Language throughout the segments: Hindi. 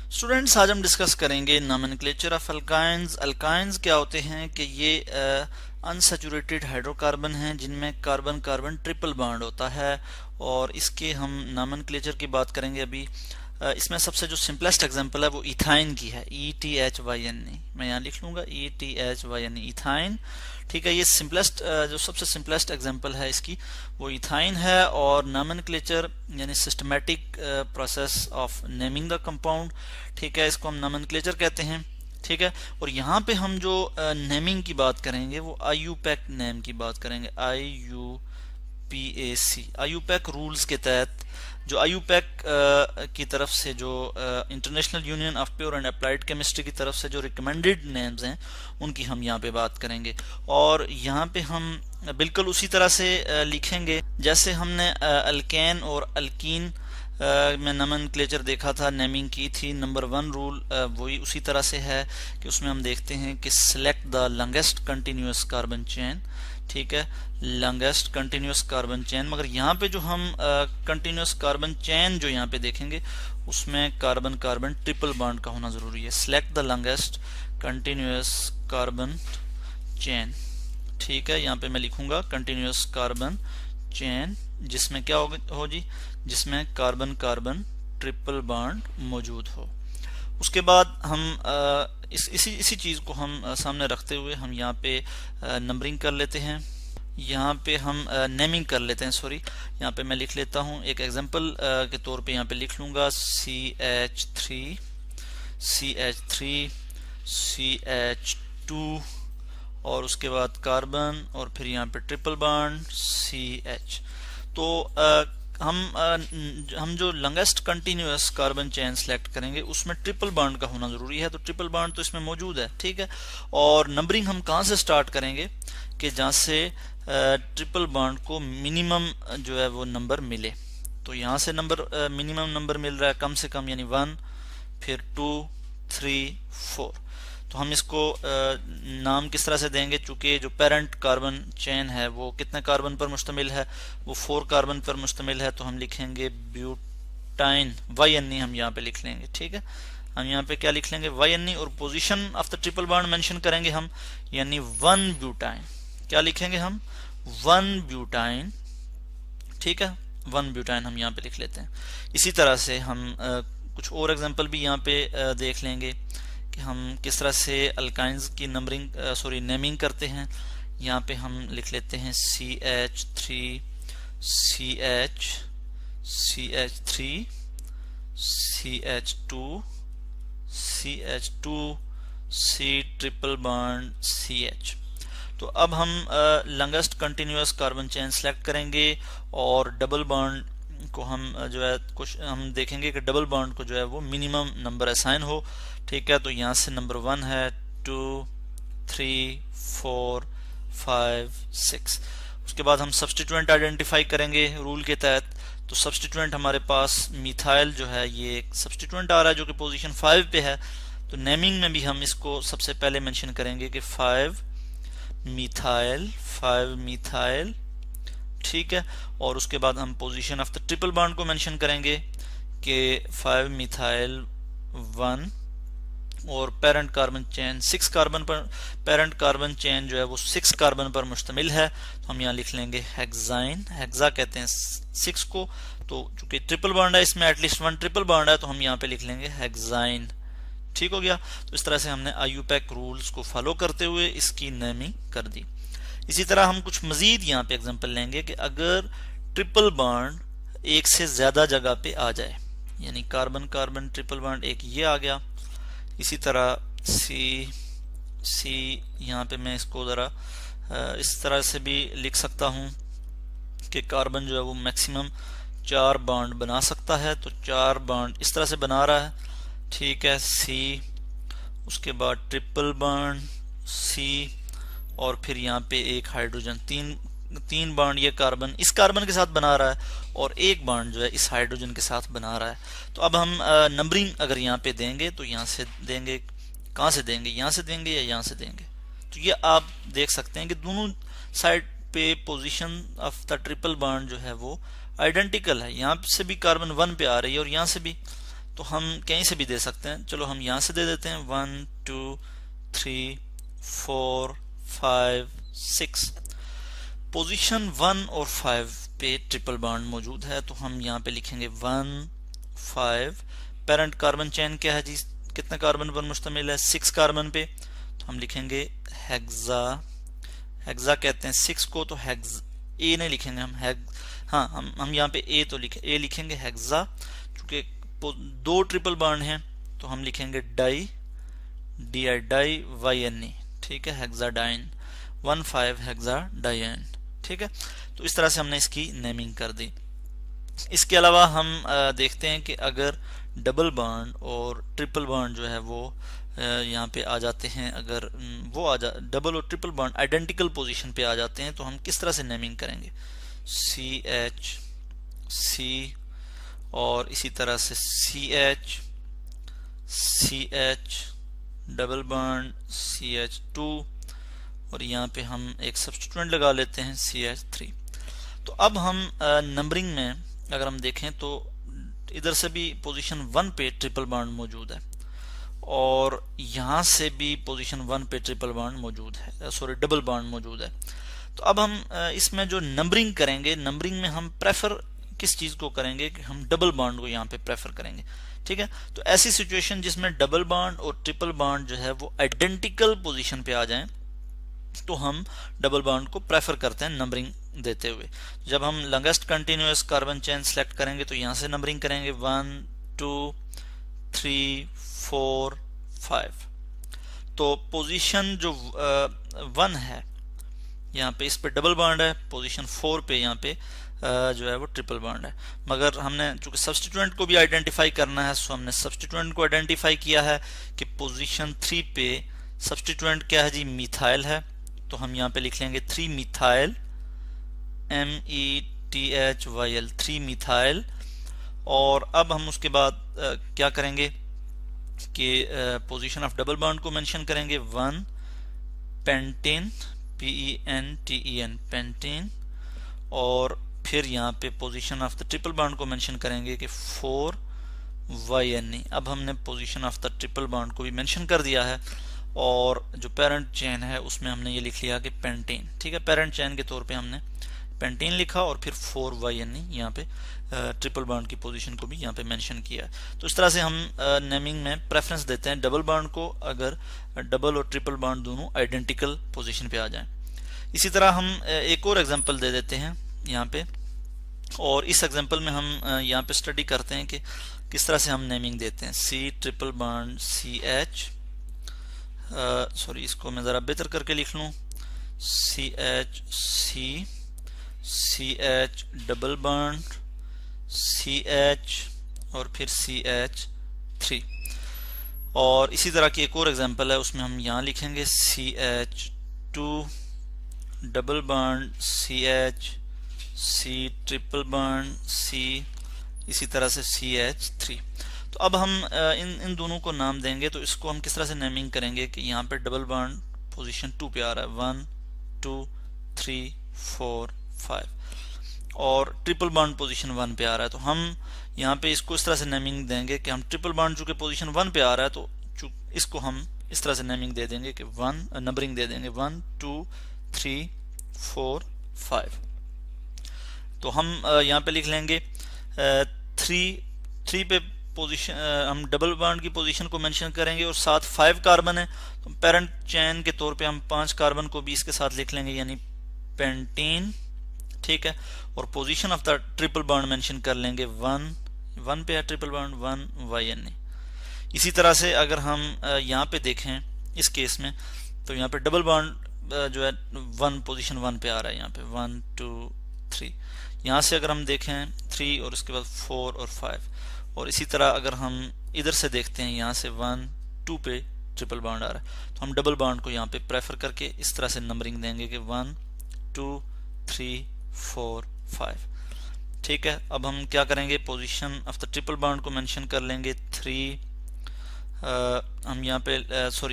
स्टूडेंट्स, आज हम डिस्कस करेंगे नॉमेनक्लेचर ऑफ अल्काइंस। अल्काइंस क्या होते हैं कि ये अनसैचुरेटेड हाइड्रोकार्बन हैं जिनमें कार्बन कार्बन ट्रिपल बॉन्ड होता है, और इसके हम नॉमेनक्लेचर की बात करेंगे अभी। इसमें सबसे जो सिंपलेस्ट एग्जांपल है वो इथाइन की है, ETHYNE। मैं यहाँ लिख लूंगा ETHYNE, इथाइन। ठीक है, ये सिंपलेस्ट जो सबसे सिंपलेस्ट एग्जांपल है इसकी वो इथाइन है। और नॉमेनक्लेचर यानी systematic process of naming the compound, ठीक है, इसको हम नॉमेनक्लेचर कहते हैं। ठीक है, और यहाँ पे हम जो नेमिंग की बात करेंगे वो IUPAC नेम की बात करेंगे, IUPAC। IUPAC रूल्स के तहत जो IUPAC की तरफ से जो international union of pure and applied chemistry की तरफ से जो रिकमेंडेड नेम्स हैं उनकी हम यहाँ पे बात करेंगे। और यहाँ पे हम बिल्कुल उसी तरह से लिखेंगे जैसे हमने अल्केन और अल्कीन में नॉमेनक्लेचर देखा था, नेमिंग की थी। नंबर 1 रूल वही उसी तरह से है कि उसमें हम देखते हैं कि select the longest continuous carbon chain. ठीक है, लॉन्गेस्ट कंटिन्यूअस कार्बन चेन। मगर यहाँ पे जो हम कंटिन्यूअस कार्बन चेन जो यहाँ पे देखेंगे उसमें कार्बन कार्बन ट्रिपल बॉन्ड का होना जरूरी है। Select the longest continuous carbon chain. ठीक है, यहाँ पे मैं लिखूंगा कंटिन्यूअस कार्बन चेन जिसमें क्या हो जी, जिसमें कार्बन कार्बन ट्रिपल बॉन्ड मौजूद हो। उसके बाद हम इसी चीज को हम सामने रखते हुए हम यहाँ पे नंबरिंग कर लेते हैं। यहाँ पे हम नेमिंग कर लेते हैं, सॉरी। यहाँ पे मैं लिख लेता हूँ एक एग्जांपल के तौर पे, यहाँ पे लिख लूंगा CH3 CH3 CH2 और उसके बाद कार्बन और फिर यहाँ पे ट्रिपल बॉन्ड CH। तो हम जो longest continuous carbon chain select करेंगे उसमें ट्रिपल बॉन्ड का होना जरूरी है, तो ट्रिपल बॉन्ड तो इसमें मौजूद है। ठीक है, और नंबरिंग हम कहाँ से स्टार्ट करेंगे कि जहाँ से ट्रिपल बॉन्ड को मिनिमम जो है वो नंबर मिले। तो यहाँ से नंबर मिनिमम नंबर मिल रहा है कम से कम, यानी 1, फिर 2, 3, 4। तो हम इसको नाम किस तरह से देंगे, चूंकि जो पेरेंट कार्बन चेन है वो कितने कार्बन पर मुश्तमिल है, वो 4 कार्बन पर मुश्तमिल है। तो हम लिखेंगे ब्यूटाइन, YNE हम यहाँ पे लिख लेंगे। ठीक है, हम यहाँ पे क्या लिख लेंगे, YNE, और position of the triple bond mention करेंगे हम, यानी 1 ब्यूटाइन। क्या लिखेंगे हम, 1 ब्यूटाइन। ठीक है, 1 ब्यूटाइन हम यहाँ पे लिख लेते हैं। इसी तरह से हम कुछ और एग्जांपल भी यहाँ पे देख लेंगे कि हम किस तरह से अल्काइंस की नेमिंग करते हैं। यहाँ पे हम लिख लेते हैं CH3 CH CH3 CH2 CH2 C triple bond CH। तो अब हम longest continuous carbon chain select करेंगे और डबल बॉन्ड को हम जो है कुछ हम देखेंगे कि डबल बॉन्ड को जो है वो मिनिमम नंबर असाइन हो। ठीक है, तो यहाँ से नंबर 1 है, 2, 3, 4, 5, 6। उसके बाद हम सब्स्टिट्यूएंट आइडेंटिफाई करेंगे रूल के तहत। तो सब्स्टिट्यूएंट हमारे पास मिथाइल जो है ये एक सब्स्टिट्यूएंट आ रहा है जो कि पोजीशन 5 पे है। तो नेमिंग में भी हम इसको सबसे पहले मेंशन करेंगे कि 5 मिथाइल। ठीक है, और उसके बाद हम position of the triple bond को मेंशन करेंगे कि 5 मिथाइल 1, और पेरेंट कार्बन चेन 6 कार्बन पर, पेरेंट कार्बन चेन जो है वो 6 कार्बन पर मुश्तमिल है। तो हम यहाँ लिख लेंगे हेक्साइन, हेक्सा कहते हैं 6 को। तो चूंकि ट्रिपल बॉन्ड है इसमें एटलीस्ट 1 ट्रिपल बॉन्ड है, तो हम यहाँ पे लिख लेंगे हेक्साइन। ठीक हो गया। तो इस तरह से हमने IUPAC रूल्स को फॉलो करते हुए इसकी नेमिंग कर दी। इसी तरह हम कुछ मजीद यहाँ पे एग्जांपल लेंगे कि अगर ट्रिपल बॉन्ड एक से ज्यादा जगह पे आ जाए, यानी कार्बन कार्बन ट्रिपल बॉन्ड एक ये आ गया। इसी तरह C यहाँ पे मैं इसको ज़रा इस तरह से भी लिख सकता हूँ कि कार्बन जो है वो मैक्सिमम 4 बॉन्ड बना सकता है। तो 4 बॉन्ड इस तरह से बना रहा है। ठीक है, C, उसके बाद ट्रिपल बॉन्ड C, और फिर यहाँ पे एक हाइड्रोजन, तीन बॉन्ड ये कार्बन इस कार्बन के साथ बना रहा है और एक बॉन्ड जो है इस हाइड्रोजन के साथ बना रहा है। तो अब हम नंबरिंग अगर यहाँ पे देंगे तो यहाँ से देंगे, कहाँ से देंगे, यहाँ से देंगे या यहाँ से देंगे। तो ये आप देख सकते हैं कि दोनों साइड पे position of the triple bond जो है वो आइडेंटिकल है। यहाँ से भी कार्बन 1 पे आ रही है और यहाँ से भी। तो हम कहीं से भी दे सकते हैं। चलो हम यहाँ से दे देते हैं 1 2 3 4 5 6। पोजीशन 1 और 5 पे ट्रिपल बॉन्ड मौजूद है, तो हम यहाँ पे लिखेंगे 1 5। पेरेंट कार्बन चेन क्या है जी, कितने कार्बन पर मुश्तमिल है, 6 कार्बन पे, तो हम लिखेंगे हेक्सा। हेक्सा कहते हैं 6 को, तो हेक्स ए नहीं लिखेंगे हम, हाँ हम यहाँ पे ए लिखेंगे हेक्सा। क्योंकि 2 ट्रिपल बॉन्ड हैं तो हम लिखेंगे डाई, डाई YNE, ठीक है, हेक्साडाइन, 1 5 हेक्साडाइन, ठीक है। तो इस तरह से हमने इसकी नेमिंग कर दी। इसके अलावा हम देखते हैं कि अगर डबल बॉन्ड और ट्रिपल बॉन्ड जो है वो यहाँ पे आ जाते हैं, अगर वो डबल और ट्रिपल बॉन्ड आइडेंटिकल पोजीशन पे आ जाते हैं, तो हम किस तरह से नेमिंग करेंगे, CH C, और इसी तरह से CH CH double bond CH2, और यहाँ पे हम एक सब्स्टिट्यूएंट लगा लेते हैं CH3। तो अब हम नंबरिंग में अगर हम देखें तो इधर से भी पोजीशन 1 पे ट्रिपल बॉन्ड मौजूद है, और यहाँ से भी पोजीशन 1 पे ट्रिपल बॉन्ड मौजूद है, सॉरी डबल बॉन्ड मौजूद है। तो अब हम इसमें जो नंबरिंग करेंगे, नंबरिंग में हम प्रेफर किस चीज को करेंगे कि हम डबल बॉन्ड को यहाँ पे प्रेफर करेंगे, ठीक है। तो ऐसी सिचुएशन जिसमें डबल बॉन्ड और ट्रिपल बॉन्ड जो है वो आइडेंटिकल पोजीशन पे आ जाएं, तो हम डबल बॉन्ड को प्रेफर करते हैं नंबरिंग देते हुए। जब हम longest continuous carbon chain select करेंगे तो यहाँ से नंबरिंग करेंगे 1 2 3 4 5। तो पोजीशन जो 1 है यहाँ पे, इस पे डबल बॉन्ड है, पोजीशन 4 पे यहाँ पे जो है वो ट्रिपल बॉन्ड है। मगर हमने चूंकि सब्स्टिट्यूएंट को भी आइडेंटिफाई करना है, सो हमने सब्स्टिट्यूएंट को आइडेंटिफाई किया है कि पोजीशन 3 पे सब्स्टिट्यूएंट क्या है जी, मिथाइल है। तो हम यहाँ पे लिख लेंगे 3 मिथाइल, METHYL, 3 मिथाइल। और अब हम उसके बाद क्या करेंगे कि पोजीशन ऑफ डबल बॉन्ड को मेंशन करेंगे, 1 पेंटेन, PENTEN, पेंटेन। और फिर यहाँ पे position of the triple bond को मेंशन करेंगे कि 4 YNE। अब हमने position of the triple bond को भी मेंशन कर दिया है, और जो पेरेंट चेन है उसमें हमने ये लिख लिया कि पेंटेन, ठीक है। पेरेंट चेन के तौर पे हमने पेंटेन लिखा, और फिर 4 YNE यहाँ पे ट्रिपल बॉन्ड की पोजीशन को भी यहाँ पे मेंशन किया। तो इस तरह से हम नेमिंग में प्रेफरेंस देते हैं डबल बॉन्ड को, अगर डबल और ट्रिपल बॉन्ड दोनों आइडेंटिकल पोजीशन पे आ जाएं। इसी तरह हम एक और एग्जांपल दे देते हैं यहाँ पे, और इस एग्जांपल में हम यहाँ पे स्टडी करते हैं कि किस तरह से हम नेमिंग देते हैं। C triple bond CH, sorry इसको मैं ज़रा बेहतर करके लिख लूँ, CH CH double bond CH और फिर CH3। और इसी तरह की एक और एग्जांपल है, उसमें हम यहाँ लिखेंगे CH2 double bond CH C triple bond C, इसी तरह से CH3। तो अब हम इन दोनों को नाम देंगे। तो इसको हम किस तरह से नेमिंग करेंगे कि यहाँ पे डबल बॉन्ड पोजीशन 2 पे आ रहा है, 1 2 3 4 5, और ट्रिपल बॉन्ड पोजीशन 1 पे आ रहा है। तो हम यहाँ पे इसको इस तरह से नेमिंग देंगे कि हम ट्रिपल बॉन्ड चूंकि पोजीशन 1 पे आ रहा है, तो इसको हम इस तरह से नेमिंग दे देंगे कि 1 नंबरिंग दे देंगे 1 2 3 4 5। तो हम यहाँ पे लिख लेंगे 3 पे पोजीशन, हम डबल बॉन्ड की पोजीशन को मेंशन करेंगे, और साथ 5 कार्बन है, तो पेरेंट चेन के तौर पे हम 5 कार्बन को भी इसके साथ लिख लेंगे, यानी पेंटीन, ठीक है। और position of the triple bond mention कर लेंगे 1 पे है ट्रिपल बॉन्ड, 1 YNE। इसी तरह से अगर हम यहाँ पे देखें इस केस में, तो यहाँ पे डबल बॉन्ड जो है 1 पोजीशन 1 पे आ रहा है, यहाँ पे 1 2 3। यहाँ से अगर हम देखें 3 और उसके बाद 4 और 5। और इसी तरह अगर हम इधर से देखते हैं, यहाँ से 1 2 पे ट्रिपल बॉन्ड आ रहा है, तो हम डबल बॉन्ड को यहाँ पे प्रेफर करके इस तरह से नंबरिंग देंगे कि 1 2 3 4 5, ठीक है। अब हम क्या करेंगे, position of the triple bond को मेंशन कर लेंगे 3। हम यहाँ पे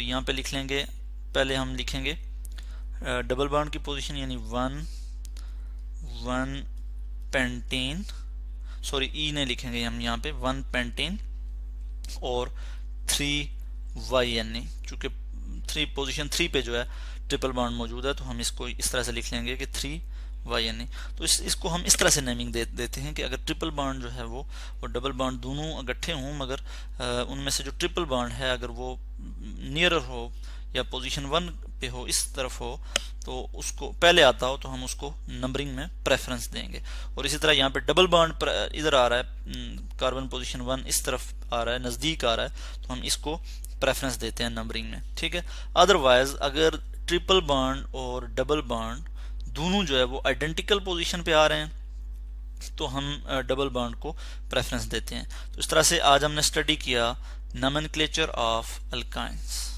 यहाँ पे लिख लेंगे, पहले हम लिखेंगे डबल बॉन्ड की पोजीशन, यानी 1 पेंटीन, सॉरी ई नहीं लिखेंगे हम यहाँ पे, 1 पेंटीन और 3YNE, चूंकि पोजीशन 3 पे जो है ट्रिपल बॉन्ड मौजूद है, तो हम इसको इस तरह से लिख लेंगे कि 3YNE। तो इसको हम इस तरह से नेमिंग देते हैं कि अगर ट्रिपल बॉन्ड जो है वो और डबल बॉन्ड दोनों इकट्ठे हों, मगर उनमें से जो ट्रिपल बॉन्ड है अगर वो नियरर हो या पोजीशन 1 पे हो, इस तरफ हो, तो उसको पहले आता हो तो हम उसको नंबरिंग में प्रेफरेंस देंगे। और इसी तरह यहाँ पे डबल बॉन्ड इधर आ रहा है, कार्बन पोजीशन 1 इस तरफ आ रहा है, नजदीक आ रहा है, तो हम इसको प्रेफरेंस देते हैं नंबरिंग में, ठीक है। अदरवाइज अगर ट्रिपल बॉन्ड और डबल बॉन्ड दोनों जो है वो आइडेंटिकल पोजीशन पे आ रहे हैं तो हम डबल बॉन्ड को प्रेफरेंस देते हैं। तो इस तरह से आज हमने स्टडी किया नोमेनक्लेचर ऑफ अल्काइंस।